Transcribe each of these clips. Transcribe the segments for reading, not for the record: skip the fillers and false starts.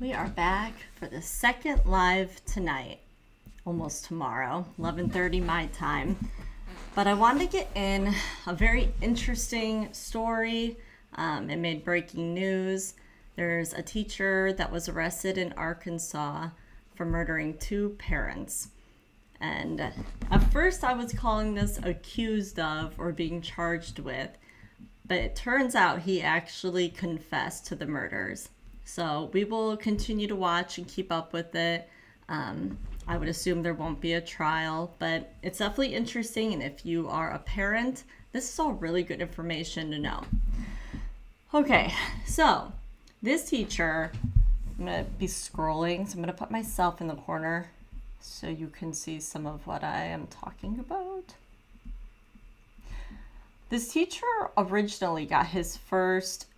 We are back for the second live tonight, almost tomorrow, 11:30 my time. But I wanted to get in a very interesting story. It made breaking news. There's a teacher that was arrested in Arkansas for murdering two parents. And at first I was calling this accused of or being charged with, but it turns out he actually confessed to the murders. So we will continue to watch and keep up with it. I would assume there won't be a trial, but it's definitely interesting. And if you are a parent, this is all really good information to know. Okay, so this teacher, I'm going to be scrolling, so I'm going to put myself in the corner so you can see some of what I am talking about. This teacher originally got his first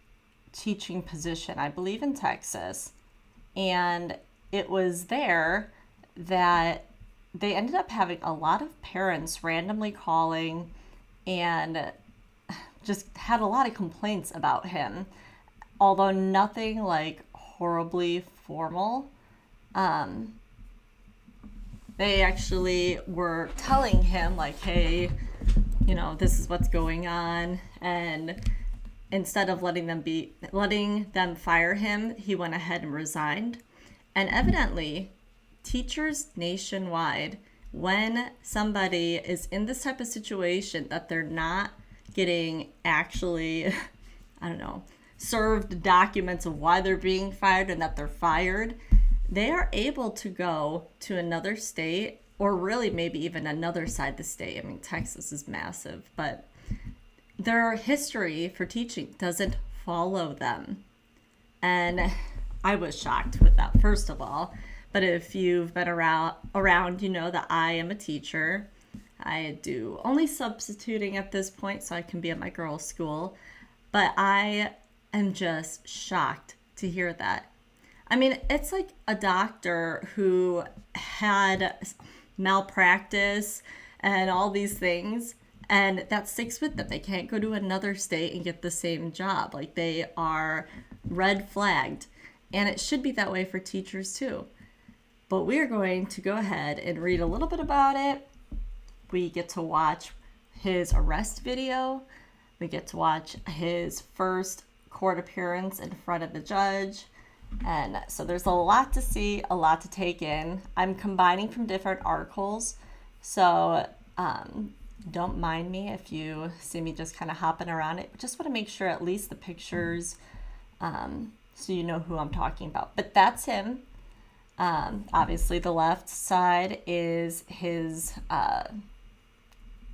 teaching position, I believe in Texas, and it was there that they ended up having a lot of parents randomly calling and just had a lot of complaints about him, although nothing like horribly formal. They actually were telling him like, hey, this is what's going on, and instead of letting them fire him, he went ahead and resigned. And evidently, teachers nationwide, when somebody is in this type of situation that they're not getting actually, served documents of why they're being fired and that they're fired, they are able to go to another state, or really maybe even another side of the state. I mean, Texas is massive, but their history for teaching doesn't follow them. And I was shocked with that, first of all. But if you've been around, you know that I am a teacher. I do only substituting at this point, so I can be at my girls' school. But I am just shocked to hear that. I mean, it's like a doctor who had malpractice and all these things, and that sticks with them. They can't go to another state and get the same job. Like, they are red flagged. And it should be that way for teachers too. But we're going to go ahead and read a little bit about it. We get to watch his arrest video. We get to watch his first court appearance in front of the judge. And so there's a lot to see, a lot to take in. I'm combining from different articles. So don't mind me if you see me just kind of hopping around it. Just want to make sure at least the pictures, so you know who I'm talking about. But that's him. Obviously the left side is his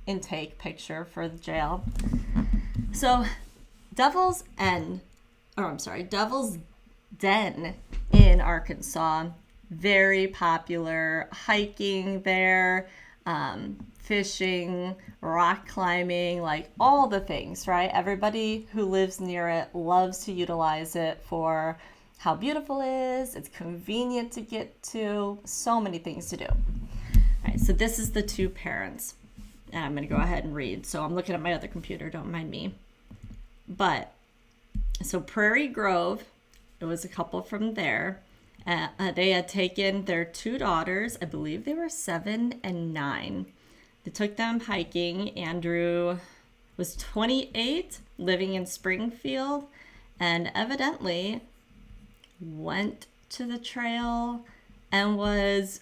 intake picture for the jail. So Devil's Den in Arkansas, very popular, hiking there, fishing, rock climbing, like all the things, right? Everybody who lives near it loves to utilize it for how beautiful it is. It's convenient to get to, so many things to do. All right, so this is the two parents, and I'm going to go ahead and read. So I'm looking at my other computer, don't mind me. But so Prairie Grove, it was a couple from there. They had taken their two daughters, I believe they were 7 and 9. They took them hiking. Andrew was 28, living in Springfield, and evidently went to the trail and was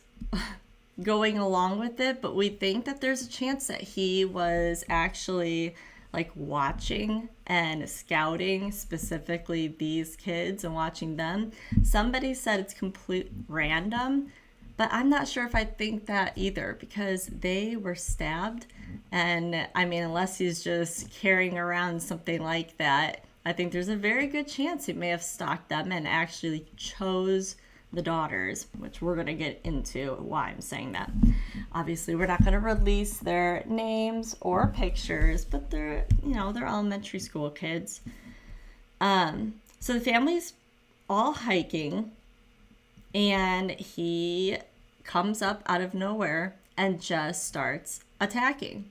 going along with it. But we think that there's a chance that he was actually like watching and scouting specifically these kids and watching them. Somebody said it's complete random, but I'm not sure if I think that either, because they were stabbed. And I mean, unless he's just carrying around something like that, I think there's a very good chance he may have stalked them and actually chose the daughters, which we're going to get into why I'm saying that. Obviously, we're not going to release their names or pictures, but they're elementary school kids. So the family's all hiking, and he comes up out of nowhere and just starts attacking.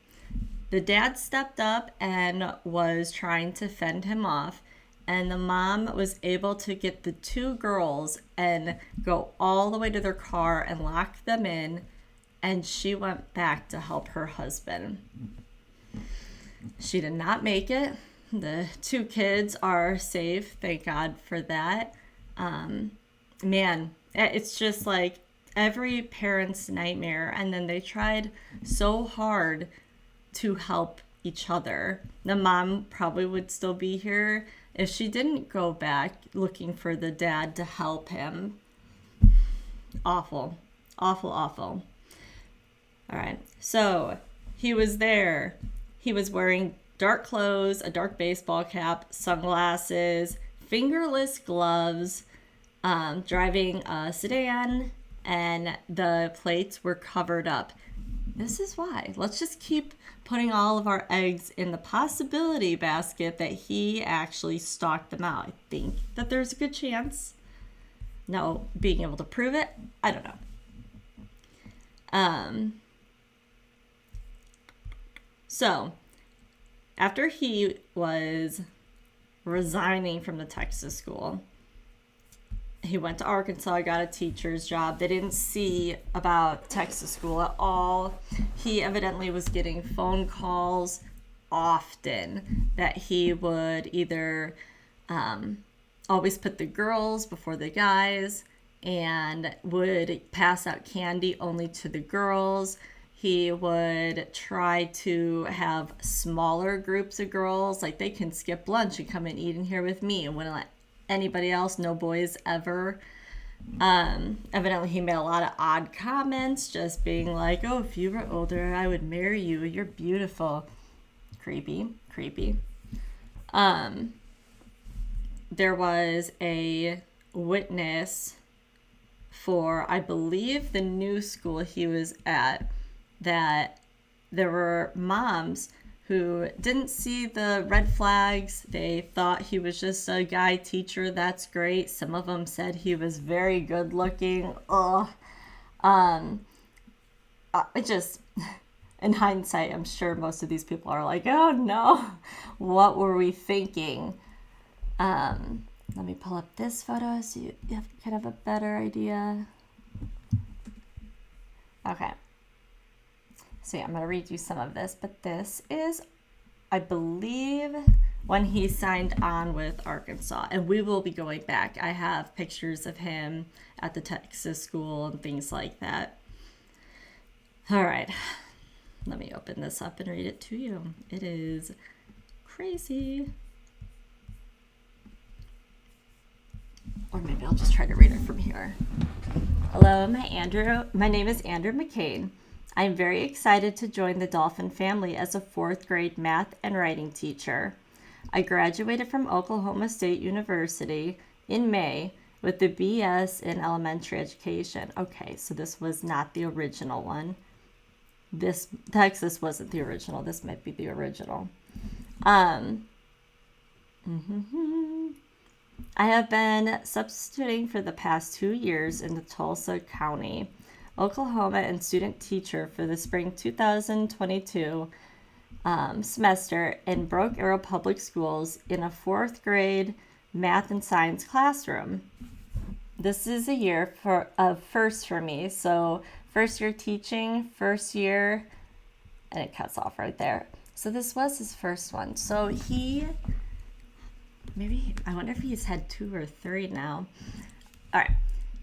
The dad stepped up and was trying to fend him off, and the mom was able to get the two girls and go all the way to their car and lock them in, and she went back to help her husband. She did not make it. The two kids are safe, thank God for that. Man, it's just like every parent's nightmare. And then they tried so hard to help each other. The mom probably would still be here if she didn't go back looking for the dad to help him. Awful, awful, awful. All right, so he was there. He was wearing dark clothes, a dark baseball cap, sunglasses, fingerless gloves, driving a sedan, and the plates were covered up. This is why. Let's just keep putting all of our eggs in the possibility basket that he actually stalked them out. I think that there's a good chance. No, being able to prove it, I don't know. So, after he was resigning from the Texas school, he went to Arkansas, got a teacher's job. They didn't see about Texas school at all. He evidently was getting phone calls often that he would either always put the girls before the guys and would pass out candy only to the girls. He would try to have smaller groups of girls, like they can skip lunch and come and eat in here with me and wouldn't let anybody else, no boys ever. Evidently he made a lot of odd comments, just being like, oh, if you were older, I would marry you. You're beautiful. Creepy. There was a witness for, I believe, the new school he was at, that there were moms who didn't see the red flags. They thought he was just a guy teacher. That's great. Some of them said he was very good looking. I just, in hindsight, I'm sure most of these people are like, oh no, what were we thinking? Let me pull up this photo so you have kind of a better idea. Okay. So yeah, I'm going to read you some of this, but this is, I believe, when he signed on with Arkansas, and we will be going back. I have pictures of him at the Texas school and things like that. All right, let me open this up and read it to you. It is crazy. Or maybe I'll just try to read it from here. Hello, my name is Andrew McGann. I am very excited to join the Dolphin family as a 4th grade math and writing teacher. I graduated from Oklahoma State University in May with the BS in elementary education. Okay, so this was not the original one. This Texas wasn't the original. This might be the original. I have been substituting for the past 2 years in the Tulsa County, Oklahoma, and student teacher for the spring 2022 semester in Broke Arrow Public Schools in a 4th grade math and science classroom. This is a year of first for me. So first year teaching, first year, and it cuts off right there. So this was his first one. So I wonder if he's had 2 or 3 now. All right.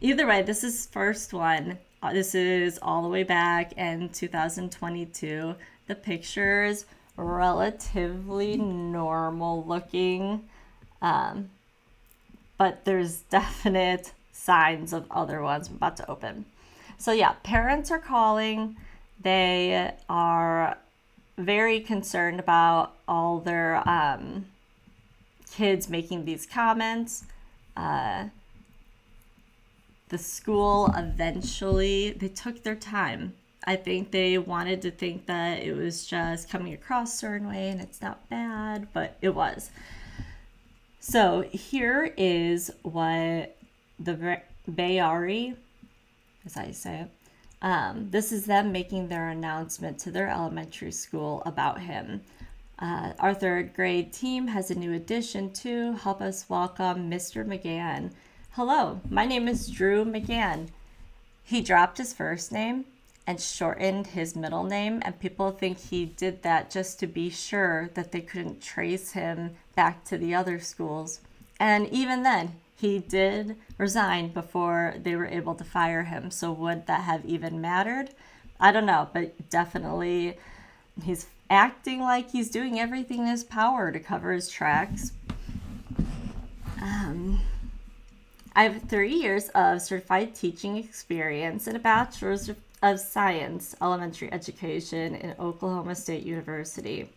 Either way, this is first one. This is all the way back in 2022. The picture's relatively normal looking, but there's definite signs of other ones I'm about to open. So yeah, parents are calling. They are very concerned about all their kids making these comments. The school eventually, they took their time. I think they wanted to think that it was just coming across a certain way and it's not bad, but it was. So here is what the Bayari, is how you say it, this is them making their announcement to their elementary school about him. Our third grade team has a new addition to help us welcome Mr. McGann. Hello, my name is Drew McGann. He dropped his first name and shortened his middle name, and people think he did that just to be sure that they couldn't trace him back to the other schools. And even then, he did resign before they were able to fire him. So would that have even mattered? I don't know, but definitely he's acting like he's doing everything in his power to cover his tracks. I have 3 years of certified teaching experience and a bachelor's of science elementary education in Oklahoma State University.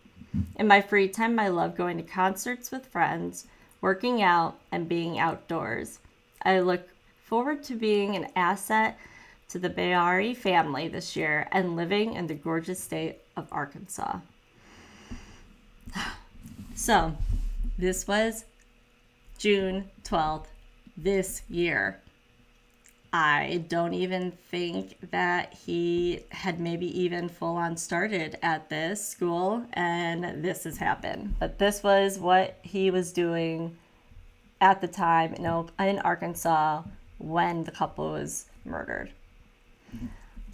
In my free time, I love going to concerts with friends, working out, and being outdoors. I look forward to being an asset to the Bayari family this year and living in the gorgeous state of Arkansas. So, this was June 12th this year. I don't even think that he had maybe even full on started at this school and this has happened. But this was what he was doing at the time in Arkansas when the couple was murdered.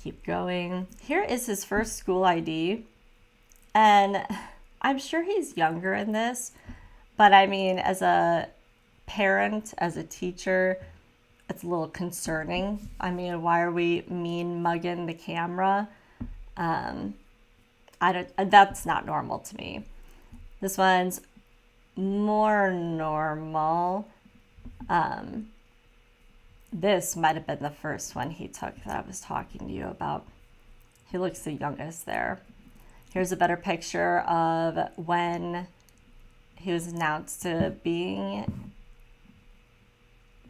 Keep going. Here is his first school ID. And I'm sure he's younger in this, but I mean, as a parent, as a teacher, it's a little concerning. I mean, why are we mean mugging the camera? That's not normal to me. This one's more normal. This might have been the first one he took that I was talking to you about. He looks the youngest there. Here's a better picture of when he was announced to being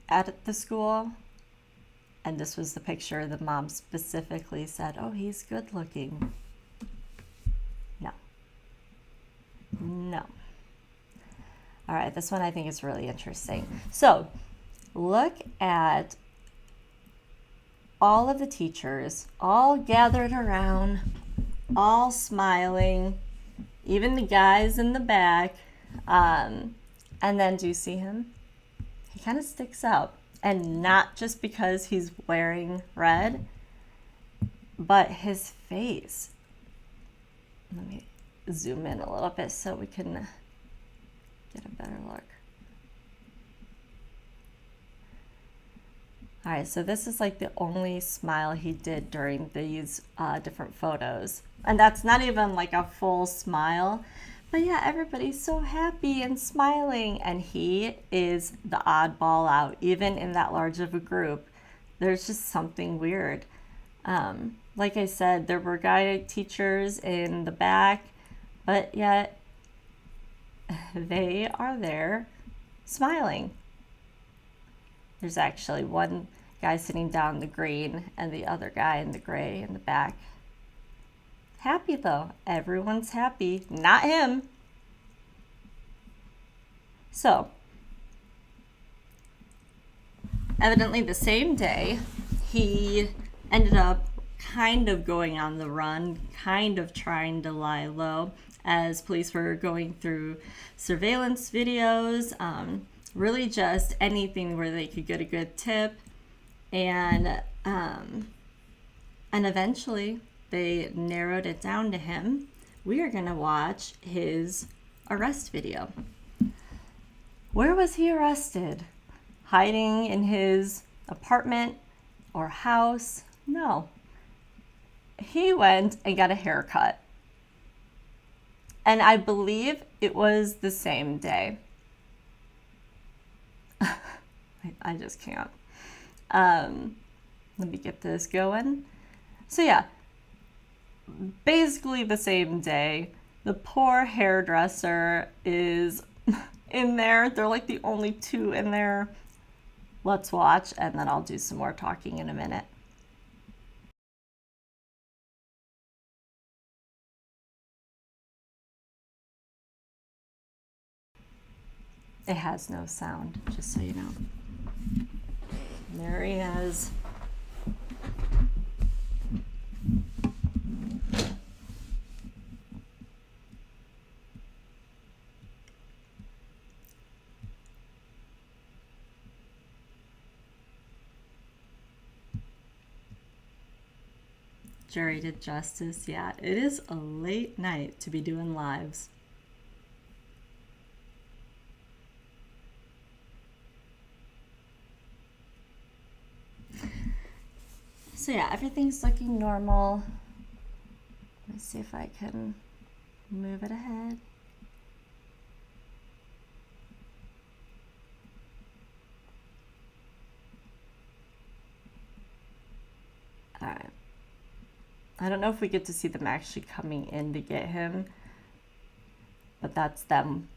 at the school. And this was the picture the mom specifically said, oh, he's good looking. No. All right, this one I think is really interesting. So look at all of the teachers all gathered around, all smiling, even the guys in the back. And then do you see him? He kind of sticks out. And not just because he's wearing red, but his face. Let me zoom in a little bit so we can get a better look. All right, so this is like the only smile he did during these different photos. And that's not even like a full smile. But yeah, everybody's so happy and smiling. And he is the oddball out, even in that large of a group. There's just something weird. Like I said, there were guided teachers in the back, but yet they are there smiling. There's actually one guy sitting down in the green and the other guy in the gray in the back. Happy though. Everyone's happy. Not him. So, evidently the same day, he ended up kind of going on the run, kind of trying to lie low as police were going through surveillance videos, really just anything where they could get a good tip. And eventually they narrowed it down to him. We are going to watch his arrest video. Where was he arrested? Hiding in his apartment or house? No. He went and got a haircut. And I believe it was the same day. I just can't. Let me get this going. So yeah, basically the same day. The poor hairdresser is in there. They're like the only two in there. Let's watch, and then I'll do some more talking in a minute. It has no sound, just so you know. There he is. Jerry did justice. Yeah, it is a late night to be doing lives. So yeah, everything's looking normal. Let me see if I can move it ahead. All right. I don't know if we get to see them actually coming in to get him, but that's them.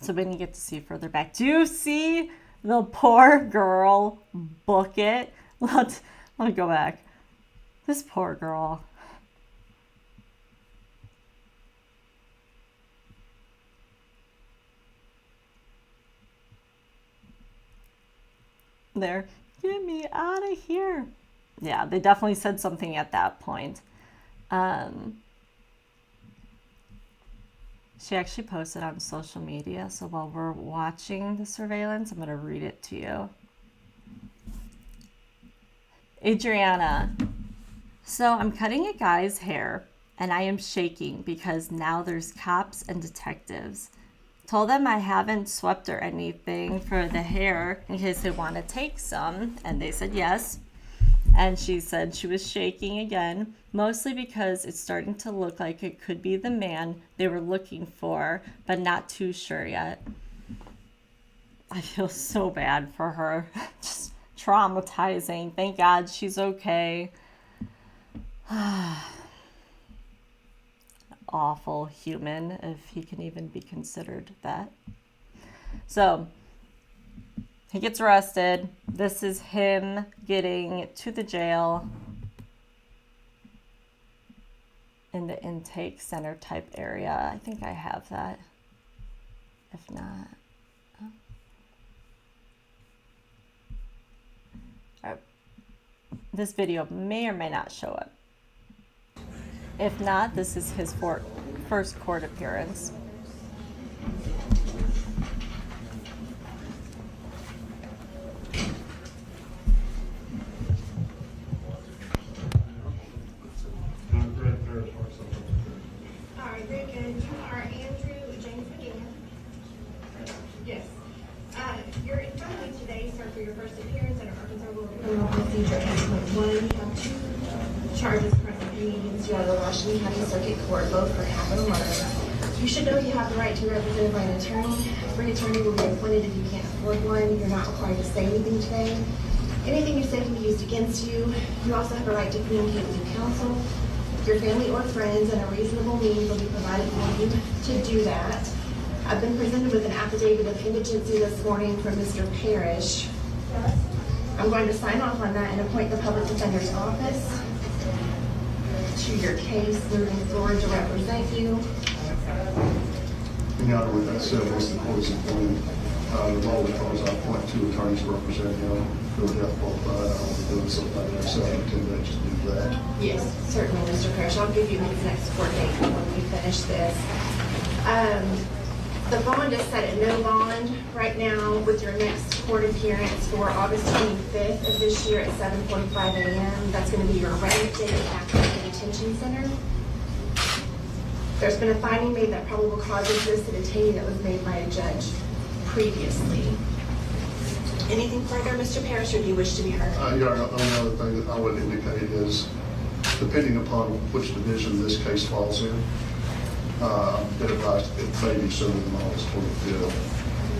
So we didn't get to see further back. Do you see the poor girl book it? Let me go back. This poor girl. There. Get me out of here. Yeah, they definitely said something at that point. She actually posted on social media, so while we're watching the surveillance, I'm going to read it to you. Adriana, so I'm cutting a guy's hair, and I am shaking because now there's cops and detectives. Told them I haven't swept or anything for the hair in case they want to take some, and they said yes. And she said she was shaking again, mostly because it's starting to look like it could be the man they were looking for, but not too sure yet. I feel so bad for her. Just traumatizing. Thank God she's okay. Awful human, if he can even be considered that. So he gets arrested. This is him getting to the jail in the intake center type area. I think I have that. If not, this video may or may not show up. If not, this is his first court appearance. Alright, very good. You are Andrew James McGann. Yes. You're in front of me today, sir, for your first appearance at Arkansas Rural Criminal Procedure 8.1. You have two charges presently against you out of the Washington County Circuit Court, both for capital murder. You should know you have the right to be represented by an attorney. A free attorney will be appointed if you can't afford one. You're not required to say anything today. Anything you say can be used against you. You also have a right to communicate with your counsel, your family or friends, and a reasonable means will be provided for you to do that. I've been presented with an affidavit of indigency this morning from Mr. Parrish. I'm going to sign off on that and appoint the public defender's office to your case moving forward to represent you. In other words, that said, what's the court's appointed? The law requires I appoint two attorneys to represent him who are death qualified. I will be doing something like that, so I intend to just do that. Yes, certainly, Mr. Parrish. I'll give you his next court date when we finish this. The bond is set at no bond right now with your next court appearance for August 25th of this year at 7:45 a.m. That's going to be your arraignment date at the detention center. There's been a finding made that probable cause exists to detain that was made by a judge previously. Anything further, Mr. Parrish, or do you wish to be heard? Your Honor, the only other thing that I would indicate is, depending upon which division this case falls in, it advised it may be sooner than August 25th.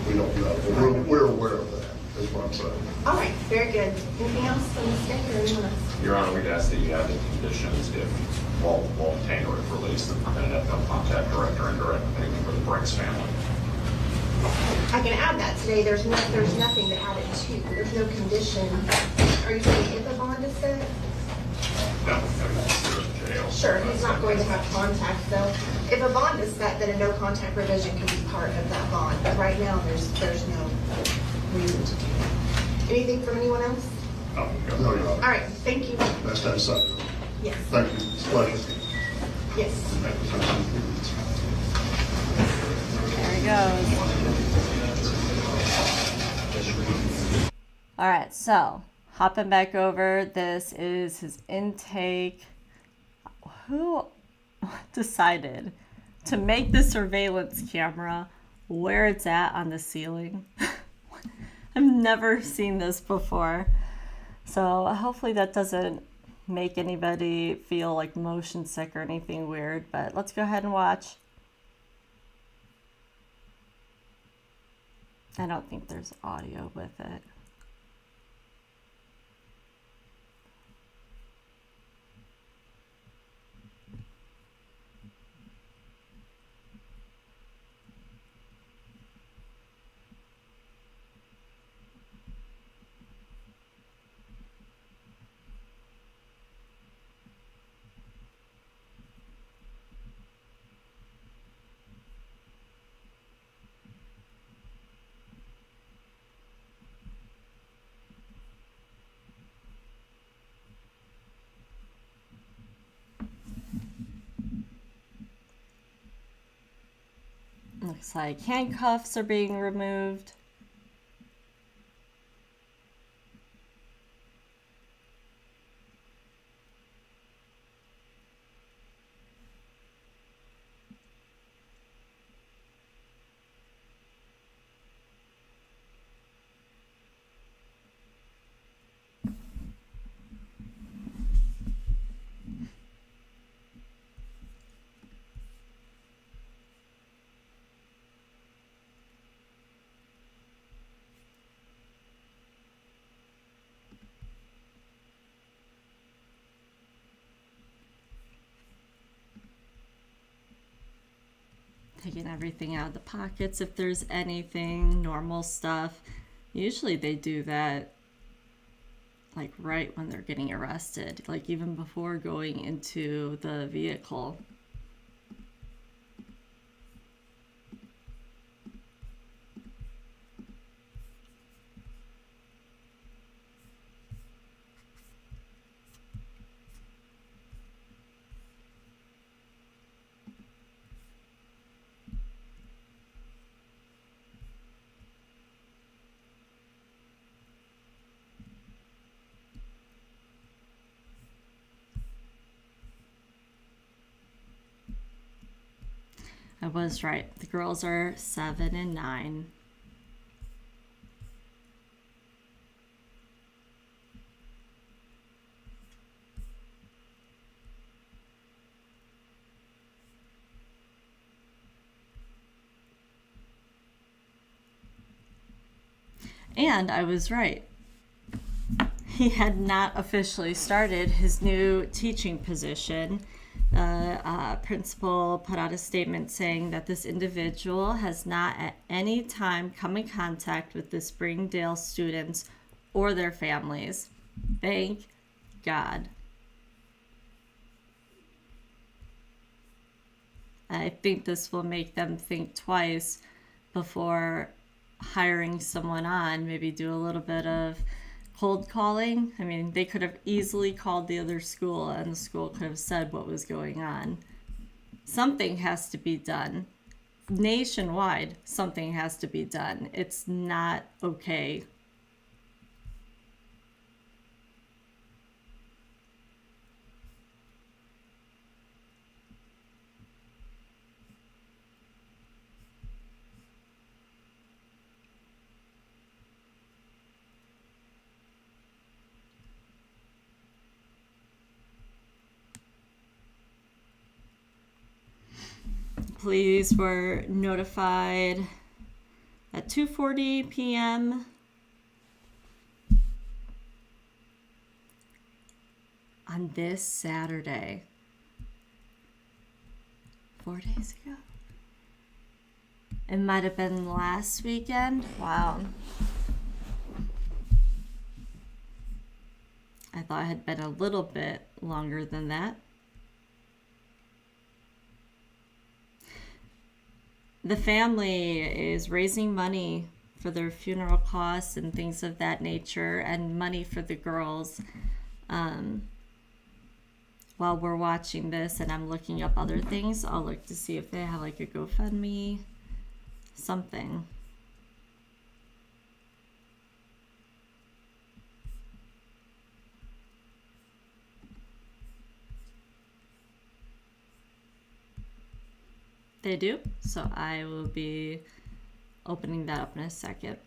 We don't know, but we're aware of that, is what I'm saying. All right, very good. Anything else from the state or anyone else? Your Honor, we'd ask that you have the conditions if while obtained or if released, the permitted no contact, direct or indirect payment for the Briggs family. I can add that today. There's nothing to add it to. There's no condition. Are you saying if a bond is set? No, they're in jail. Sure, he's not going to have contact though. If a bond is set, then a no contact provision can be part of that bond. But right now, there's no reason to do that. Anything from anyone else? No, No, Your Honor. All right, thank you. That's that side. Yes. Thank you. It's a pleasure. Yes. There he goes. All right, so Hopping back over, this is his intake. Who decided to make the surveillance camera where it's at on the ceiling? I've never seen this before. So hopefully that doesn't make anybody feel like motion sick or anything weird, but let's go ahead and watch. I don't think there's audio with it. Looks like handcuffs are being removed. Taking everything out of the pockets if there's anything, normal stuff. Usually they do that like right when they're getting arrested, like even before going into the vehicle. I was right. The girls are 7 and 9. And I was right. He had not officially started his new teaching position. The principal put out a statement saying that this individual has not at any time come in contact with the Springdale students or their families. Thank God. I think this will make them think twice before hiring someone on, maybe do a little bit of cold calling. I mean, they could have easily called the other school and the school could have said what was going on. Something has to be done. Nationwide, something has to be done. It's not okay. Police were notified at 2:40 p.m. on this Saturday. 4 days ago? It might have been last weekend. Wow. I thought it had been a little bit longer than that. The family is raising money for their funeral costs and things of that nature, and money for the girls. While we're watching this and I'm looking up other things, I'll look to see if they have like a GoFundMe, something. They do. So I will be opening that up in a second.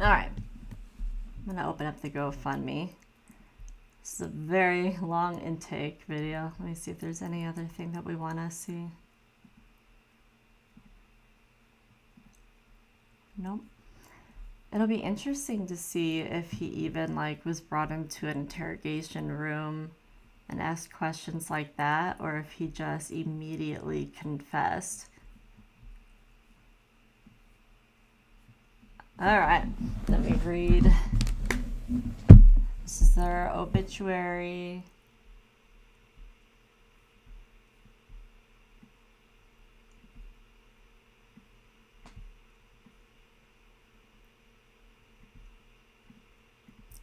All right, I'm gonna open up the GoFundMe. This is a very long intake video. Let me see if there's any other thing that we want to see. Nope. It'll be interesting to see if he even like was brought into an interrogation room and asked questions like that, or if he just immediately confessed. All right, let me read. This is their obituary.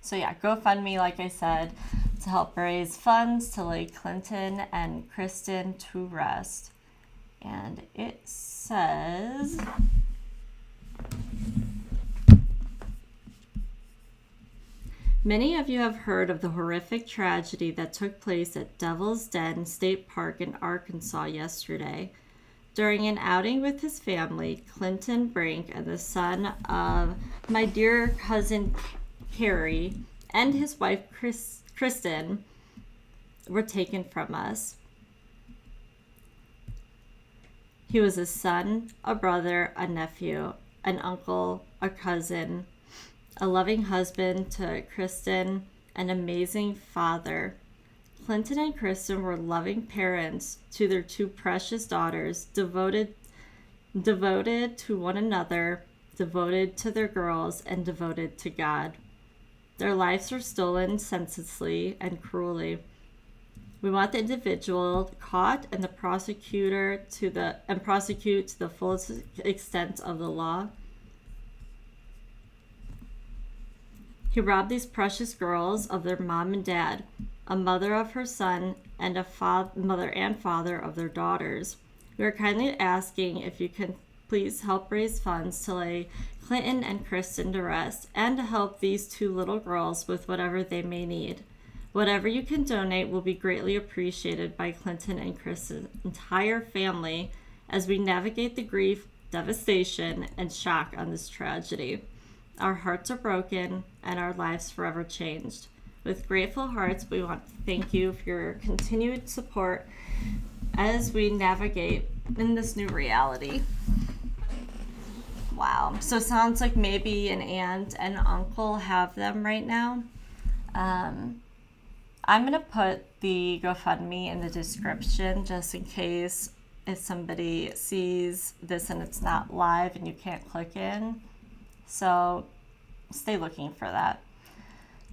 So yeah, GoFundMe, like I said, to help raise funds to lay Clinton and Kristen to rest. And it says, many of you have heard of the horrific tragedy that took place at Devil's Den State Park in Arkansas yesterday. During an outing with his family, Clinton Brink and the son of my dear cousin Carrie and his wife Kristen were taken from us. He was a son, a brother, a nephew, an uncle, a cousin, a loving husband to Kristen, an amazing father. Clinton and Kristen were loving parents to their two precious daughters, devoted to one another, devoted to their girls, and devoted to God. Their lives were stolen senselessly and cruelly. We want the individual caught and prosecute to the fullest extent of the law. He robbed these precious girls of their mom and dad, a mother of her son, and a mother and father of their daughters. We are kindly asking if you can please help raise funds to lay Clinton and Kristen to rest and to help these two little girls with whatever they may need. Whatever you can donate will be greatly appreciated by Clinton and Kristen's entire family as we navigate the grief, devastation, and shock on this tragedy. Our hearts are broken and our lives forever changed. With grateful hearts, we want to thank you for your continued support as we navigate in this new reality. Wow. So sounds like maybe an aunt and uncle have them right now. I'm going to put the GoFundMe in the description just in case if somebody sees this and it's not live and you can't click in. So stay looking for that.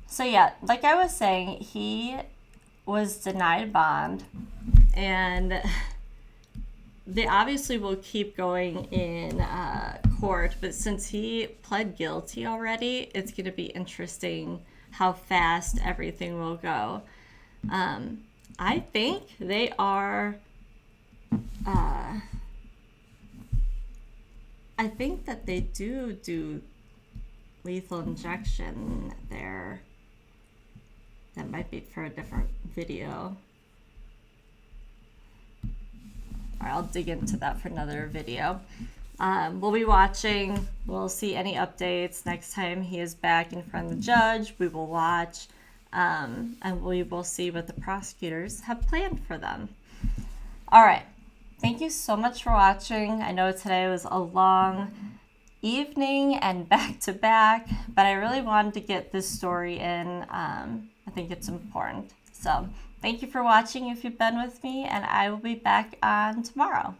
So yeah, like I was saying, he was denied bond and they obviously will keep going in court, but since he pled guilty already, it's going to be interesting how fast everything will go. I think they are, I think that they do lethal injection there. That might be for a different video. All right, I'll dig into that for another video. We'll be watching. We'll see any updates next time he is back in front of the judge. We will watch, and we will see what the prosecutors have planned for them. All right. Thank you so much for watching. I know today was a long evening and back to back, but I really wanted to get this story in. I think it's important. So thank you for watching if you've been with me, and I will be back on tomorrow.